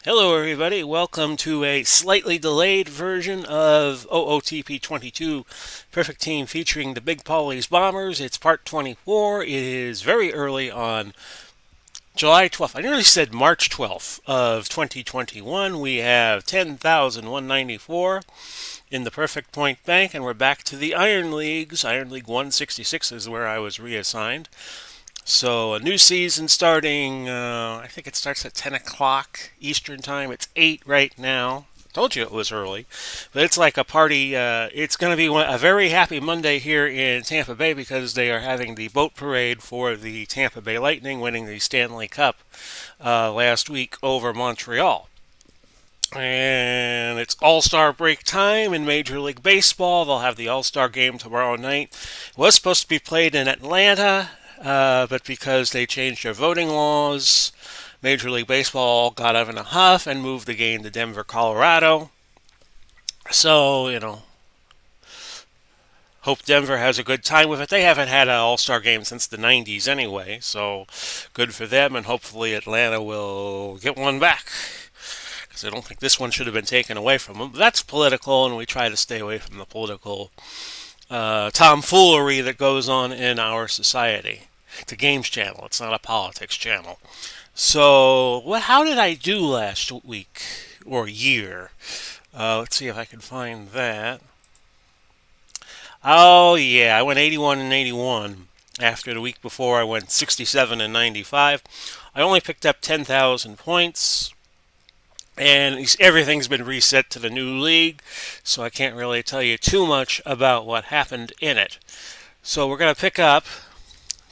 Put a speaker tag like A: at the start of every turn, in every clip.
A: Hello, everybody. Welcome to a slightly delayed version of OOTP 22 Perfect Team featuring the Big Polly's Bombers. It's part 24. It is very early on July 12th. I nearly said March 12th of 2021. We have 10,194 in the Perfect Point Bank, and we're back to the Iron Leagues. Iron League 166 is where I was reassigned. So a new season starting, I think it starts at 10 o'clock Eastern Time. It's 8 right now. Told you it was early. But it's like a party. It's going to be a very happy Monday here in Tampa Bay because they are having the boat parade for the Tampa Bay Lightning winning the Stanley Cup last week over Montreal. And it's All-Star break time in Major League Baseball. They'll have the All-Star game tomorrow night. It was supposed to be played in Atlanta, but because they changed their voting laws, Major League Baseball got up in a huff and moved the game to Denver, Colorado. So, hope Denver has a good time with it. They haven't had an All-Star game since the 90s anyway, so good for them, and hopefully Atlanta will get one back. Because I don't think this one should have been taken away from them. But that's political, and we try to stay away from the political tomfoolery that goes on in our society. It's a games channel. It's not a politics channel. So, how did I do last week or year? Let's see if I can find that. Oh yeah, I went 81 and 81. After the week before, I went 67 and 95. I only picked up 10,000 points. And everything's been reset to the new league, so I can't really tell you too much about what happened in it. So we're going to pick up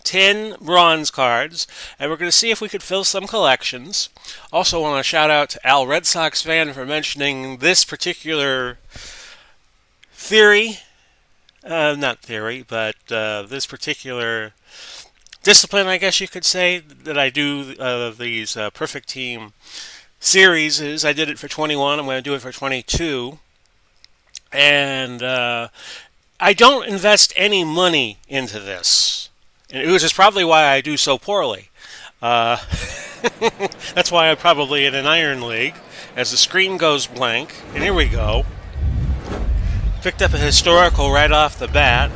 A: 10 bronze cards, and we're going to see if we could fill some collections. Also want to shout out to Al Red Sox fan for mentioning this particular theory. Not theory, but this particular discipline, I guess you could say, that I do these perfect team series is. I did it for 21. I'm going to do it for 22. And I don't invest any money into this, which is probably why I do so poorly. Uh, that's why I'm probably in an Iron League. As the screen goes blank, and here we go. Picked up a historical right off the bat.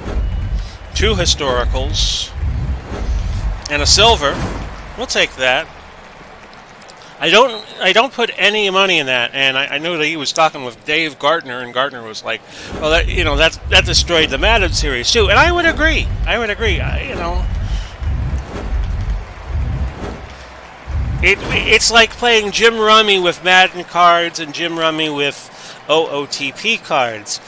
A: 2 historicals. And a silver. We'll take that. I don't put any money in that, and I know that he was talking with Dave Gardner, and Gardner was like, "Well, that destroyed the Madden series too," and I would agree. It's like playing Jim Rummy with Madden cards and Jim Rummy with OOTP cards.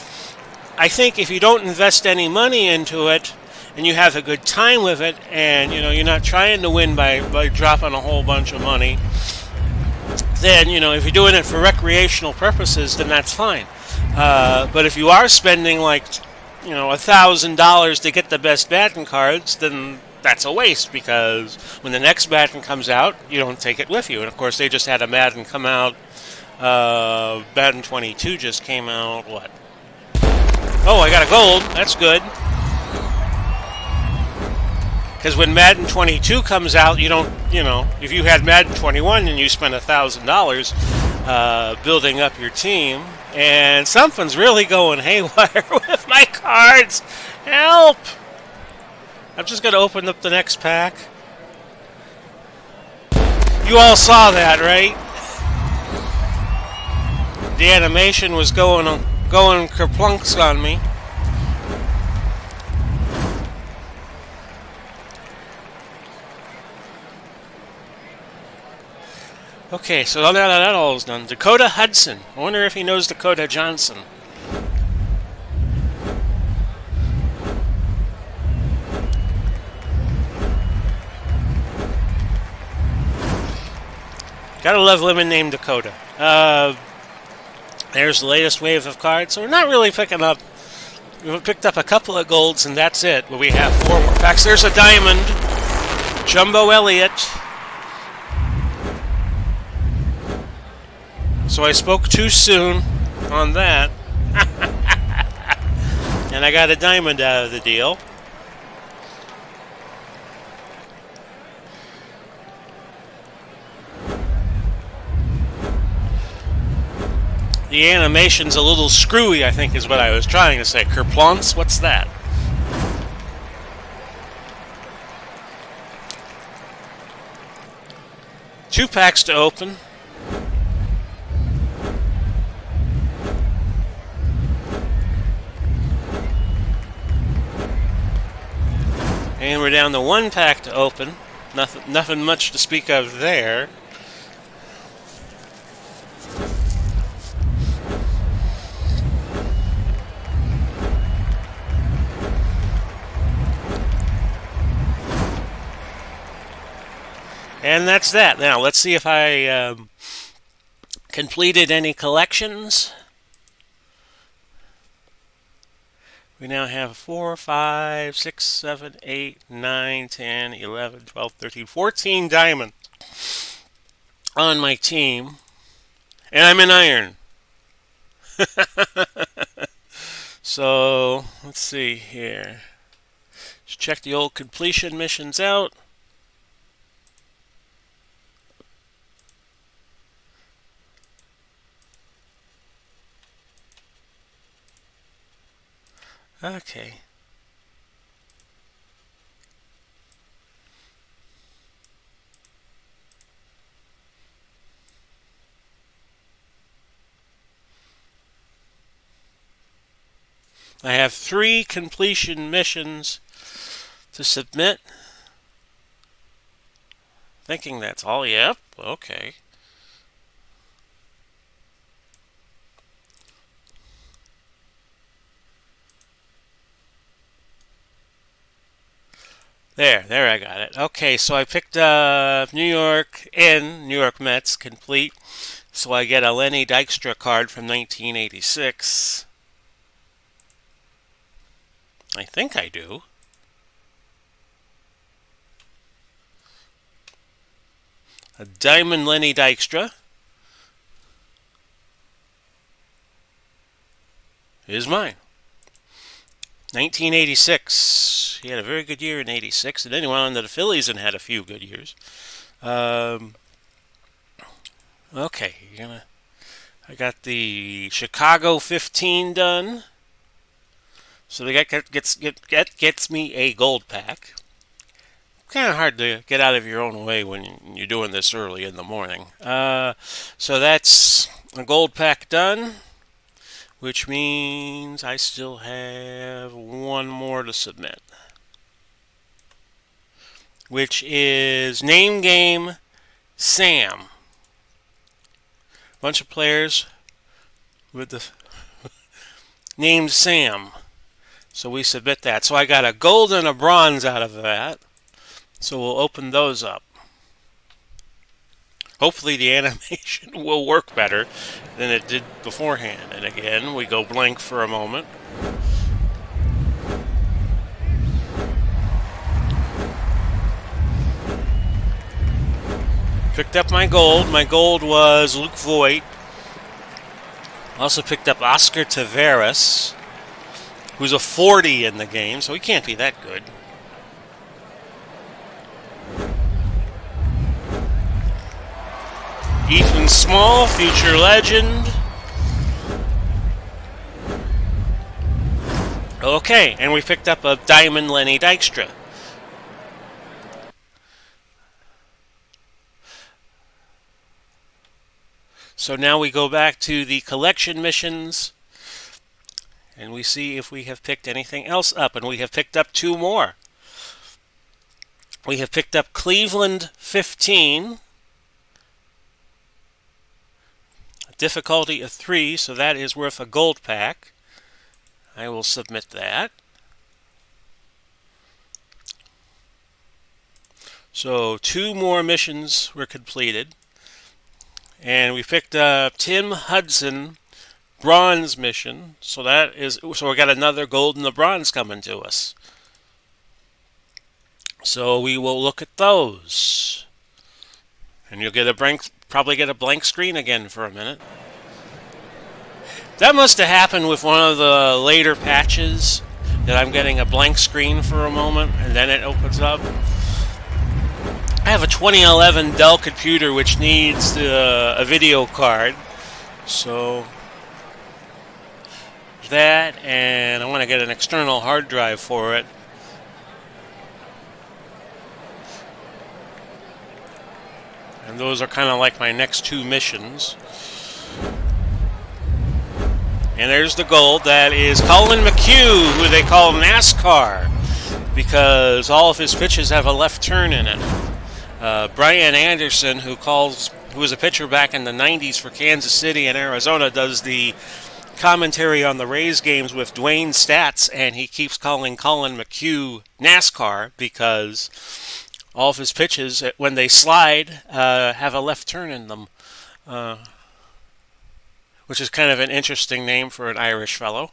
A: I think if you don't invest any money into it, and you have a good time with it, and you're not trying to win by dropping a whole bunch of money, then, if you're doing it for recreational purposes, then that's fine. But if you are spending like, $1,000 to get the best Madden cards, then that's a waste because when the next Madden comes out, you don't take it with you. And of course, they just had a Madden come out. Madden 22 just came out, what? Oh, I got a gold. That's good. Because when Madden 22 comes out, you don't, if you had Madden 21 and you spent $1,000 building up your team, and something's really going haywire with my cards. Help! I'm just going to open up the next pack. You all saw that, right? The animation was going kerplunks on me. Okay, so now that all is done, Dakota Hudson. I wonder if he knows Dakota Johnson. Gotta love women named Dakota. There's the latest wave of cards. So we're not really picking up. We've picked up a couple of golds, and that's it. But we have 4 more packs. There's a diamond. Jumbo Elliott. So I spoke too soon on that. And I got a diamond out of the deal. The animation's a little screwy, I think is what I was trying to say. Kerplunks? What's that? Two packs to open. And we're down to one pack to open. Nothing much to speak of there. And that's that. Now, let's see if I completed any collections. We now have 4, 5, 6, 7, 8, 9, 10, 11, 12, 13, 14 diamonds on my team. And I'm in iron. So, let's see here. Let's check the old completion missions out. Okay. I have 3 completion missions to submit. Thinking that's all. Yep. Okay. There I got it. Okay, so I picked up New York Mets complete. So I get a Lenny Dykstra card from 1986. I think I do. A Diamond Lenny Dykstra is mine. 1986. He had a very good year in 86, and then he went on to the Phillies and had a few good years. Okay, I got the Chicago 15 done. So that gets me a gold pack. Kind of hard to get out of your own way when you're doing this early in the morning. So that's a gold pack done, which means I still have one more to submit, which is Name Game Sam. Bunch of players with the named Sam. So we submit that. So I got a gold and a bronze out of that. So we'll open those up. Hopefully the animation will work better than it did beforehand. And again, we go blank for a moment. Picked up my gold. My gold was Luke Voigt. Also picked up Oscar Taveras, who's a 40 in the game, so he can't be that good. Ethan Small, future legend. Okay, and we picked up a Diamond Lenny Dykstra. So now we go back to the collection missions, and we see if we have picked anything else up, and we have picked up 2 more. We have picked up Cleveland 15, difficulty of 3, so that is worth a gold pack. I will submit that. So 2 more missions were completed. And we picked up Tim Hudson bronze mission. So we got another gold and a bronze coming to us. So we will look at those. And you'll probably get a blank screen again for a minute. That must have happened with one of the later patches, that I'm getting a blank screen for a moment and then it opens up. I have a 2011 Dell computer which needs a video card, so that, and I want to get an external hard drive for it. And those are kind of like my next two missions. And there's the gold. That is Colin McHugh, who they call NASCAR, because all of his pitches have a left turn in it. Brian Anderson, who was a pitcher back in the 90s for Kansas City and Arizona, does the commentary on the Rays games with Dwayne Stats, and he keeps calling Colin McHugh NASCAR because all of his pitches, when they slide, have a left turn in them, which is kind of an interesting name for an Irish fellow.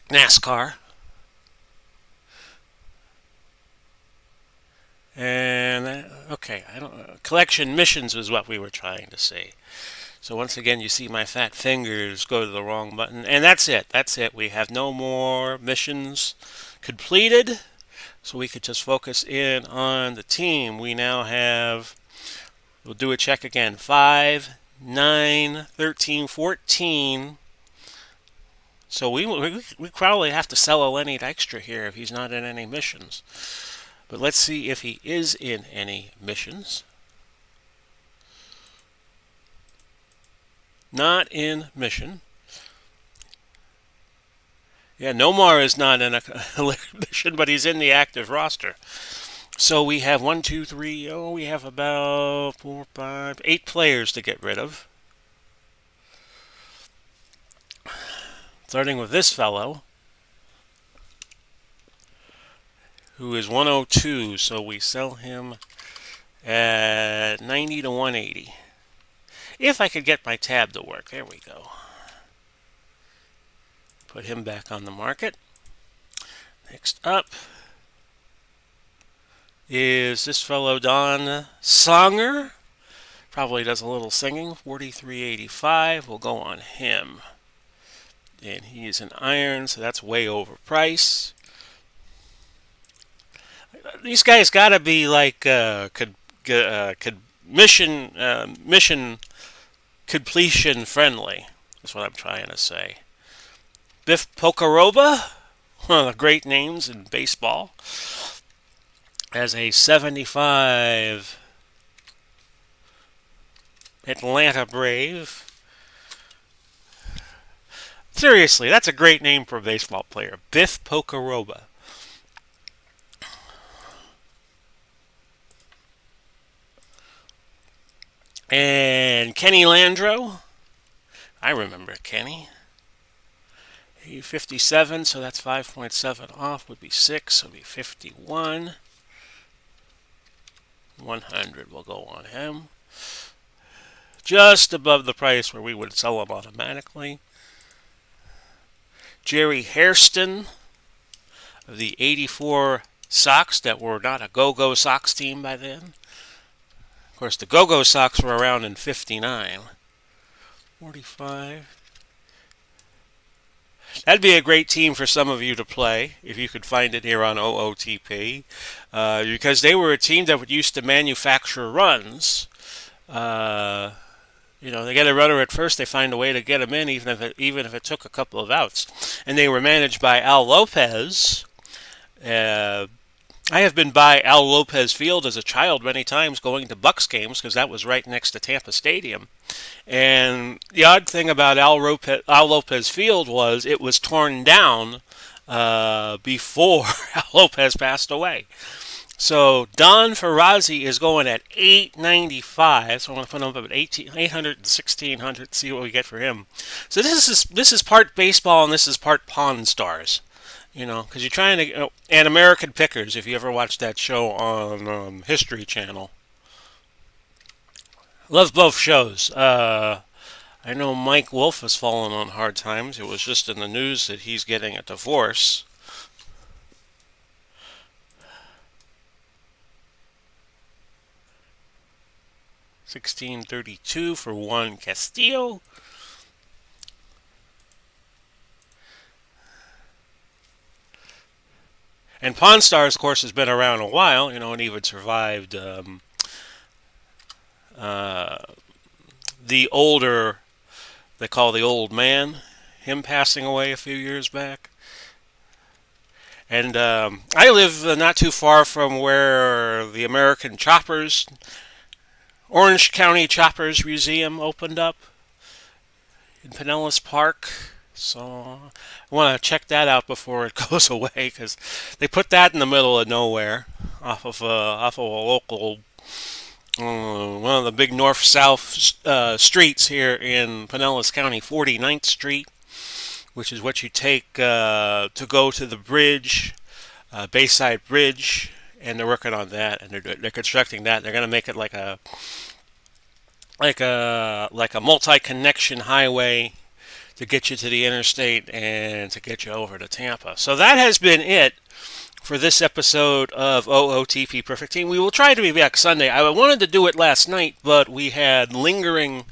A: NASCAR. And okay, collection missions is what we were trying to see. So once again, you see my fat fingers go to the wrong button, and that's it. That's it. We have no more missions completed, so we could just focus in on the team. We now have. We'll do a check again. 5, 9, 13, 14. So we probably have to sell a Lenny Dykstra here if he's not in any missions. But let's see if he is in any missions. Not in mission. Yeah, Nomar is not in a mission, but he's in the active roster. So we have 1, 2, 3, we have about 4, 5, 8 players to get rid of. Starting with this fellow, who is 102, so we sell him at 90 to 180. If I could get my tab to work. There we go. Put him back on the market. Next up is this fellow, Don Songer. Probably does a little singing. 43.85. We'll go on him. And he is an iron, so that's way overpriced. These guys got to be like mission completion friendly. That's what I'm trying to say. Biff Pocoroba, one of the great names in baseball, as a 75 Atlanta Brave. Seriously, that's a great name for a baseball player. Biff Pocoroba. And Kenny Landreau. I remember Kenny. He's 57, so that's 5.7 off. Would be 6, so would be 51. 100 will go on him. Just above the price where we would sell him automatically. Jerry Hairston of the 84 Sox that were not a Go-Go Sox team by then. Of course, the Go-Go Sox were around in 59. 45. That'd be a great team for some of you to play, if you could find it here on OOTP. Because they were a team that used to manufacture runs. They get a runner at first, they find a way to get him in, even if it took a couple of outs. And they were managed by Al Lopez. I have been by Al Lopez Field as a child many times going to Bucks games because that was right next to Tampa Stadium. And the odd thing about Al Lopez Field was it was torn down before Al Lopez passed away. So Don Ferrazzi is going at $895. So I'm going to put him up at 800 and 1600. See what we get for him. So this is part baseball and this is part Pawn Stars. Because you're trying to, and American Pickers, if you ever watched that show on History Channel. Love both shows. I know Mike Wolf has fallen on hard times. It was just in the news that he's getting a divorce. $16.32 for Juan Castillo. And Pawn Stars, of course, has been around a while, and even survived the older, they call the old man, him passing away a few years back. And I live not too far from where the American Choppers, Orange County Choppers Museum opened up in Pinellas Park. So I want to check that out before it goes away because they put that in the middle of nowhere off of a local one of the big north-south streets here in Pinellas County, 49th Street, which is what you take to go to the bridge, Bayside Bridge, and they're working on that, and they're constructing that. They're going to make it like a multi-connection highway to get you to the interstate and to get you over to Tampa. So that has been it for this episode of OOTP Perfect Team. We will try to be back Sunday. I wanted to do it last night, but we had lingering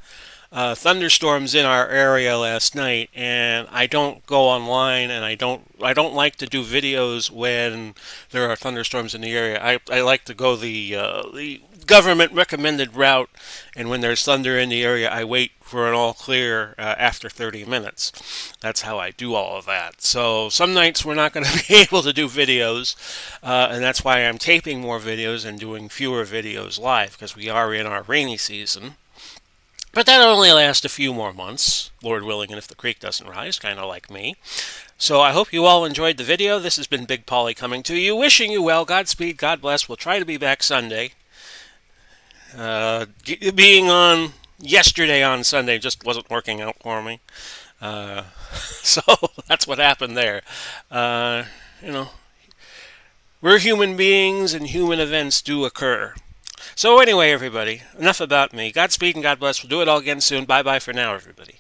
A: thunderstorms in our area last night, and I don't go online, and I don't like to do videos when there are thunderstorms in the area. I like to go the government recommended route, and when there's thunder in the area, I wait for an all clear after 30 minutes. That's how I do all of that. So some nights we're not going to be able to do videos, and that's why I'm taping more videos and doing fewer videos live, because we are in our rainy season. But that'll only last a few more months, Lord willing, and if the creek doesn't rise, kind of like me. So I hope you all enjoyed the video. This has been Big Polly coming to you, wishing you well, Godspeed, God bless. We'll try to be back Sunday. Being on yesterday on Sunday just wasn't working out for me. So that's what happened there. You know, we're human beings and human events do occur. So anyway, everybody, enough about me. Godspeed and God bless. We'll do it all again soon. Bye-bye for now, everybody.